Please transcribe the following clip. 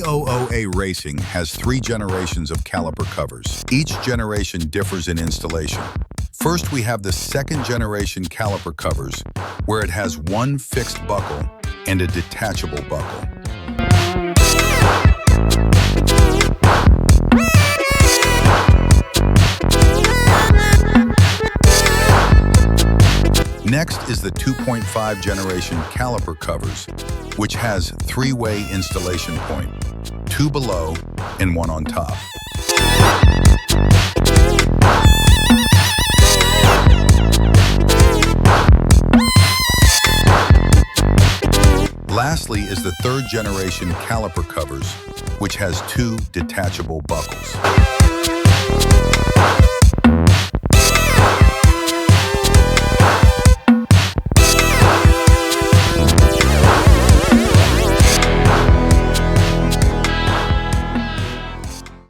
AOOA Racing has 3 generations of caliper covers. Each generation differs in installation. First, we have the 2nd generation caliper covers, where it has one fixed buckle and a detachable buckle. Next is the 2.5 generation caliper covers, which has 3-way installation point, 2 below and 1 on top. Lastly is the 3rd generation caliper covers, which has 2 detachable buckles.